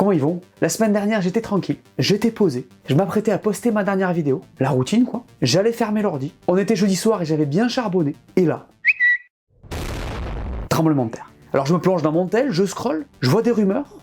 Comment ils vont? La semaine dernière, j'étais tranquille, j'étais posé, je m'apprêtais à poster ma dernière vidéo, la routine quoi. J'allais fermer l'ordi, on était jeudi soir et j'avais bien charbonné, et là, tremblement de terre. Alors je me plonge dans mon tel, je scroll, je vois des rumeurs,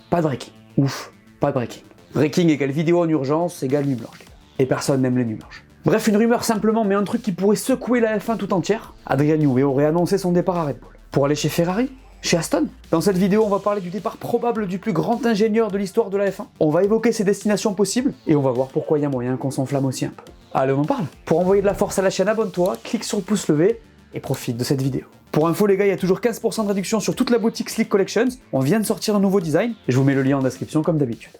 pas de breaking. Ouf, pas de breaking. Breaking égale vidéo en urgence égale nuit blanche, les gars. Et personne n'aime les nuits blanches. Bref, une rumeur simplement, mais un truc qui pourrait secouer la F1 tout entière. Adrian Newey aurait annoncé son départ à Red Bull. Pour aller chez Ferrari? Chez Aston? Dans cette vidéo, on va parler du départ probable du plus grand ingénieur de l'histoire de la F1. On va évoquer ses destinations possibles, et on va voir pourquoi il y a moyen qu'on s'enflamme aussi un peu. Allez, on en parle. Pour envoyer de la force à la chaîne, abonne-toi, clique sur le pouce levé, et profite de cette vidéo. Pour info les gars, il y a toujours 15% de réduction sur toute la boutique Slick Collections. On vient de sortir un nouveau design, et je vous mets le lien en description comme d'habitude.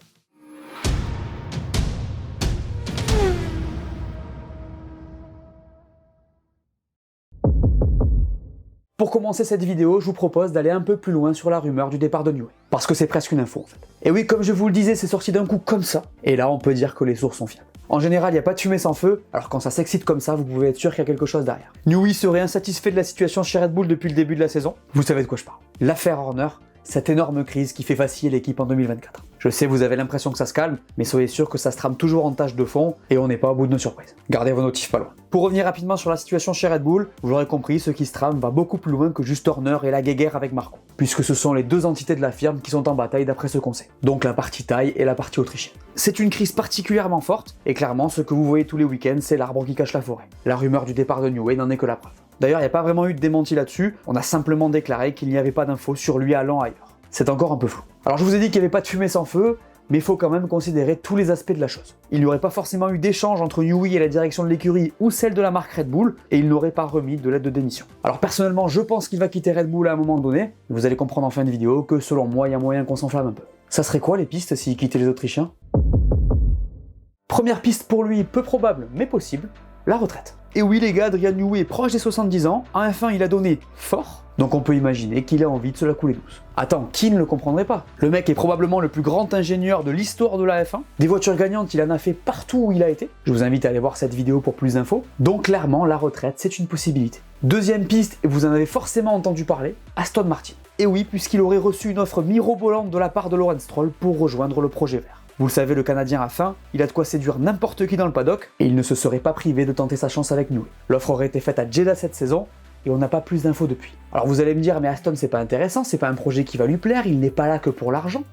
Pour commencer cette vidéo, je vous propose d'aller un peu plus loin sur la rumeur du départ de Newey. Parce que c'est presque une info en fait. Et oui, comme je vous le disais, c'est sorti d'un coup comme ça. Et là, on peut dire que les sources sont fiables. En général, il n'y a pas de fumée sans feu, alors quand ça s'excite comme ça, vous pouvez être sûr qu'il y a quelque chose derrière. Newey serait insatisfait de la situation chez Red Bull depuis le début de la saison. Vous savez de quoi je parle. L'affaire Horner, cette énorme crise qui fait vaciller l'équipe en 2024. Je sais, vous avez l'impression que ça se calme, mais soyez sûr que ça se trame toujours en tâche de fond, et on n'est pas au bout de nos surprises. Gardez vos notifs pas loin. Pour revenir rapidement sur la situation chez Red Bull, vous l'aurez compris, ce qui se trame va beaucoup plus loin que juste Horner et la guéguerre avec Marco, puisque ce sont les deux entités de la firme qui sont en bataille d'après ce qu'on sait. Donc la partie taille et la partie autrichienne. C'est une crise particulièrement forte, et clairement, ce que vous voyez tous les week-ends, c'est l'arbre qui cache la forêt. La rumeur du départ de Newey n'en est que la preuve. D'ailleurs, il n'y a pas vraiment eu de démenti là-dessus, on a simplement déclaré qu'il n'y avait pas d'infos sur lui allant ailleurs. C'est encore un peu flou. Alors je vous ai dit qu'il n'y avait pas de fumée sans feu, mais il faut quand même considérer tous les aspects de la chose. Il n'y aurait pas forcément eu d'échange entre Newey et la direction de l'écurie ou celle de la marque Red Bull, et il n'aurait pas remis de lettre de démission. Alors personnellement, je pense qu'il va quitter Red Bull à un moment donné, vous allez comprendre en fin de vidéo que selon moi, il y a moyen qu'on s'enflamme un peu. Ça serait quoi les pistes s'il quittait les Autrichiens? Première piste pour lui, peu probable, mais possible, la retraite. Et oui les gars, Adrian Newey est proche des 70 ans, en F1 il a donné fort, donc on peut imaginer qu'il a envie de se la couler douce. Attends, qui ne le comprendrait pas? Le mec est probablement le plus grand ingénieur de l'histoire de la F1, des voitures gagnantes il en a fait partout où il a été, je vous invite à aller voir cette vidéo pour plus d'infos, donc clairement la retraite c'est une possibilité. Deuxième piste, et vous en avez forcément entendu parler, Aston Martin. Et oui, puisqu'il aurait reçu une offre mirobolante de la part de Lawrence Stroll pour rejoindre le projet vert. Vous le savez, le Canadien a faim, il a de quoi séduire n'importe qui dans le paddock, et il ne se serait pas privé de tenter sa chance avec Newey. L'offre aurait été faite à Jeddah cette saison, et on n'a pas plus d'infos depuis. Alors vous allez me dire, mais Aston c'est pas intéressant, c'est pas un projet qui va lui plaire, il n'est pas là que pour l'argent.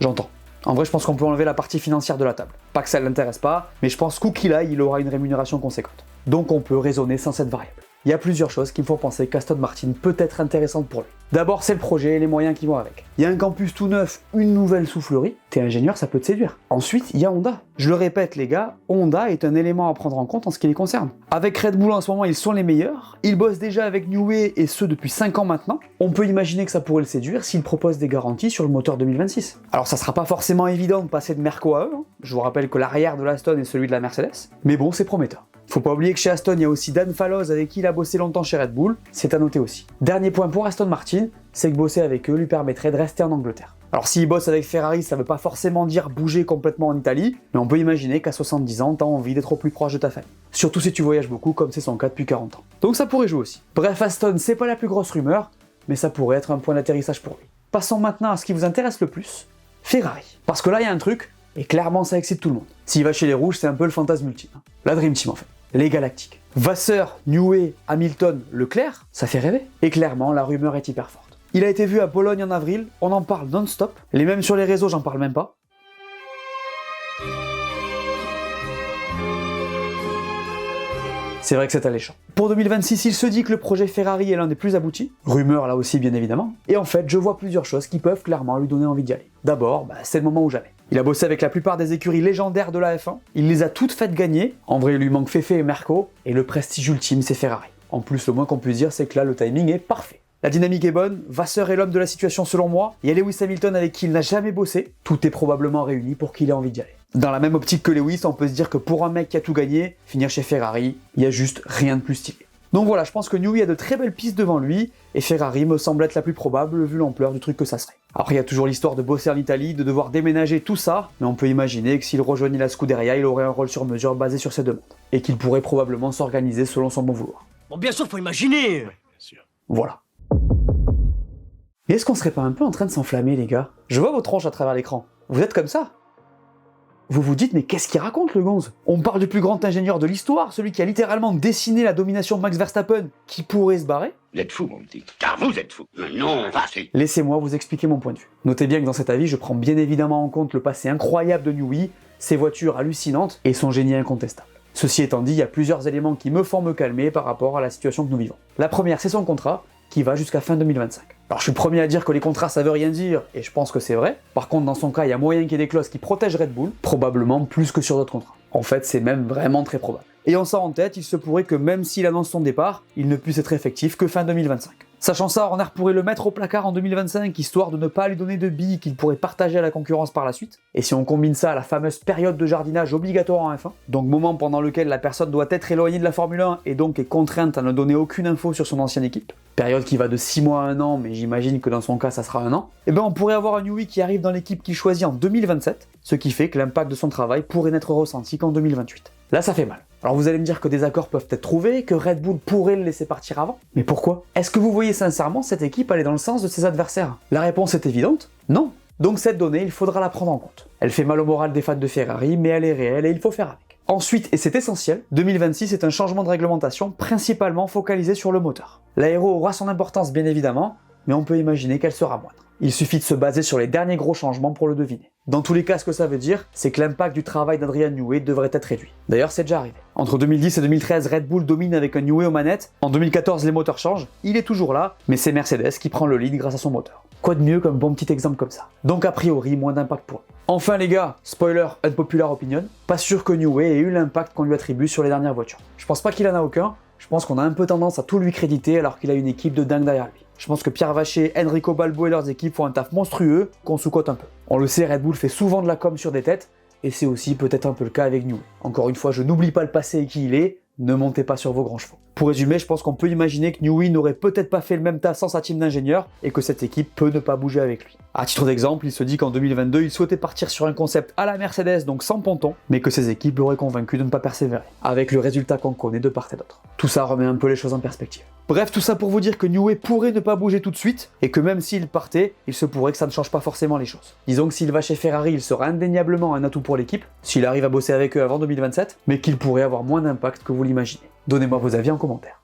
J'entends. En vrai, je pense qu'on peut enlever la partie financière de la table. Pas que ça ne l'intéresse pas, mais je pense qu'où qu'il aille, il aura une rémunération conséquente. Donc on peut raisonner sans cette variable. Il y a plusieurs choses qui me font penser qu'Aston Martin peut être intéressante pour lui. D'abord, c'est le projet et les moyens qui vont avec. Il y a un campus tout neuf, une nouvelle soufflerie, t'es ingénieur, ça peut te séduire. Ensuite, il y a Honda. Je le répète les gars, Honda est un élément à prendre en compte en ce qui les concerne. Avec Red Bull en ce moment, ils sont les meilleurs, ils bossent déjà avec Newey et ce depuis 5 ans maintenant. On peut imaginer que ça pourrait le séduire s'il propose des garanties sur le moteur 2026. Alors ça sera pas forcément évident de passer de Merco à eux, hein. Je vous rappelle que l'arrière de l'Aston est celui de la Mercedes, mais bon, c'est prometteur. Faut pas oublier que chez Aston, il y a aussi Dan Fallows avec qui il a bossé longtemps chez Red Bull, c'est à noter aussi. Dernier point pour Aston Martin, c'est que bosser avec eux lui permettrait de rester en Angleterre. Alors s'il bosse avec Ferrari, ça veut pas forcément dire bouger complètement en Italie, mais on peut imaginer qu'à 70 ans, t'as envie d'être au plus proche de ta famille. Surtout si tu voyages beaucoup comme c'est son cas depuis 40 ans. Donc ça pourrait jouer aussi. Bref, Aston, c'est pas la plus grosse rumeur, mais ça pourrait être un point d'atterrissage pour lui. Passons maintenant à ce qui vous intéresse le plus, Ferrari. Parce que là, il y a un truc, et clairement ça excite tout le monde. S'il va chez les rouges, c'est un peu le fantasme ultime. La Dream Team en fait. Les Galactiques. Vasseur, Newey, Hamilton, Leclerc, ça fait rêver. Et clairement, la rumeur est hyper forte. Il a été vu à Bologne en avril, on en parle non-stop. Les mêmes sur les réseaux, j'en parle même pas. C'est vrai que c'est alléchant. Pour 2026, il se dit que le projet Ferrari est l'un des plus aboutis. Rumeur là aussi, bien évidemment. Et en fait, je vois plusieurs choses qui peuvent clairement lui donner envie d'y aller. D'abord, c'est le moment ou jamais. Il a bossé avec la plupart des écuries légendaires de la F1. Il les a toutes faites gagner. En vrai, il lui manque Fefe et Merco. Et le prestige ultime, c'est Ferrari. En plus, le moins qu'on puisse dire, c'est que là, le timing est parfait. La dynamique est bonne, Vasseur est l'homme de la situation selon moi, il y a Lewis Hamilton avec qui il n'a jamais bossé, tout est probablement réuni pour qu'il ait envie d'y aller. Dans la même optique que Lewis, on peut se dire que pour un mec qui a tout gagné, finir chez Ferrari, il y a juste rien de plus stylé. Donc voilà, je pense que Newey a de très belles pistes devant lui, et Ferrari me semble être la plus probable vu l'ampleur du truc que ça serait. Après il y a toujours l'histoire de bosser en Italie, de devoir déménager, tout ça, mais on peut imaginer que s'il rejoignait la Scuderia, il aurait un rôle sur mesure basé sur ses demandes, et qu'il pourrait probablement s'organiser selon son bon vouloir. Bon bien sûr, faut imaginer. Voilà. Mais est-ce qu'on serait pas un peu en train de s'enflammer, les gars? Je vois vos tronches à travers l'écran. Vous êtes comme ça? Vous vous dites, mais qu'est-ce qu'il raconte, le gonze? On parle du plus grand ingénieur de l'histoire, celui qui a littéralement dessiné la domination de Max Verstappen, qui pourrait se barrer? Vous êtes fou, mon petit. Car vous êtes fou. Non, enfin, c'est... Laissez-moi vous expliquer mon point de vue. Notez bien que dans cet avis, je prends bien évidemment en compte le passé incroyable de Newey, ses voitures hallucinantes et son génie incontestable. Ceci étant dit, il y a plusieurs éléments qui me font me calmer par rapport à la situation que nous vivons. La première, c'est son contrat, qui va jusqu'à fin 2025. Alors je suis le premier à dire que les contrats ça veut rien dire, et je pense que c'est vrai. Par contre, dans son cas, il y a moyen qu'il y ait des clauses qui protègent Red Bull, probablement plus que sur d'autres contrats. En fait, c'est même vraiment très probable. Ayant ça en tête, il se pourrait que même s'il annonce son départ, il ne puisse être effectif que fin 2025. Sachant ça, Horner pourrait le mettre au placard en 2025, histoire de ne pas lui donner de billes qu'il pourrait partager à la concurrence par la suite. Et si on combine ça à la fameuse période de jardinage obligatoire en F1, donc moment pendant lequel la personne doit être éloignée de la Formule 1 et donc est contrainte à ne donner aucune info sur son ancienne équipe, période qui va de 6 mois à 1 an, mais j'imagine que dans son cas ça sera 1 an, et ben on pourrait avoir un Newey qui arrive dans l'équipe qu'il choisit en 2027, ce qui fait que l'impact de son travail pourrait n'être ressenti qu'en 2028. Là ça fait mal. Alors vous allez me dire que des accords peuvent être trouvés, que Red Bull pourrait le laisser partir avant, mais pourquoi? Est-ce que vous voyez sincèrement cette équipe aller dans le sens de ses adversaires? La réponse est évidente, non. Donc cette donnée, il faudra la prendre en compte. Elle fait mal au moral des fans de Ferrari, mais elle est réelle et il faut faire avec. Ensuite, et c'est essentiel, 2026 est un changement de réglementation principalement focalisé sur le moteur. L'aéro aura son importance bien évidemment, mais on peut imaginer qu'elle sera moindre. Il suffit de se baser sur les derniers gros changements pour le deviner. Dans tous les cas, ce que ça veut dire, c'est que l'impact du travail d'Adrian Newey devrait être réduit. D'ailleurs, c'est déjà arrivé. Entre 2010 et 2013, Red Bull domine avec un Newey aux manettes. En 2014, les moteurs changent. Il est toujours là, mais c'est Mercedes qui prend le lead grâce à son moteur. Quoi de mieux comme bon petit exemple comme ça? Donc a priori, moins d'impact pour eux. Enfin les gars, spoiler, unpopular opinion, pas sûr que Newey ait eu l'impact qu'on lui attribue sur les dernières voitures. Je pense pas qu'il en a aucun. Je pense qu'on a un peu tendance à tout lui créditer alors qu'il a une équipe de dingue derrière lui. Je pense que Pierre Vacher, Enrico Balbo et leurs équipes font un taf monstrueux qu'on sous-cote un peu. On le sait, Red Bull fait souvent de la com sur des têtes, et c'est aussi peut-être un peu le cas avec Newey. Encore une fois, je n'oublie pas le passé et qui il est, ne montez pas sur vos grands chevaux. Pour résumer, je pense qu'on peut imaginer que Newey n'aurait peut-être pas fait le même taf sans sa team d'ingénieurs, et que cette équipe peut ne pas bouger avec lui. À titre d'exemple, il se dit qu'en 2022, il souhaitait partir sur un concept à la Mercedes, donc sans ponton, mais que ses équipes l'auraient convaincu de ne pas persévérer, avec le résultat qu'on connaît de part et d'autre. Tout ça remet un peu les choses en perspective. Bref, tout ça pour vous dire que Newey pourrait ne pas bouger tout de suite, et que même s'il partait, il se pourrait que ça ne change pas forcément les choses. Disons que s'il va chez Ferrari, il sera indéniablement un atout pour l'équipe, s'il arrive à bosser avec eux avant 2027, mais qu'il pourrait avoir moins d'impact que vous l'imaginez. Donnez-moi vos avis en commentaire.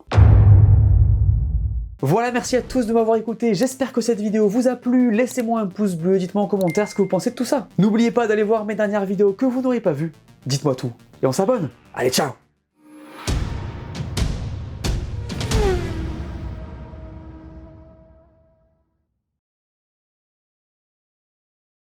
Voilà, merci à tous de m'avoir écouté, j'espère que cette vidéo vous a plu, laissez-moi un pouce bleu, dites-moi en commentaire ce que vous pensez de tout ça. N'oubliez pas d'aller voir mes dernières vidéos que vous n'aurez pas vues, dites-moi tout, et on s'abonne. Allez, ciao!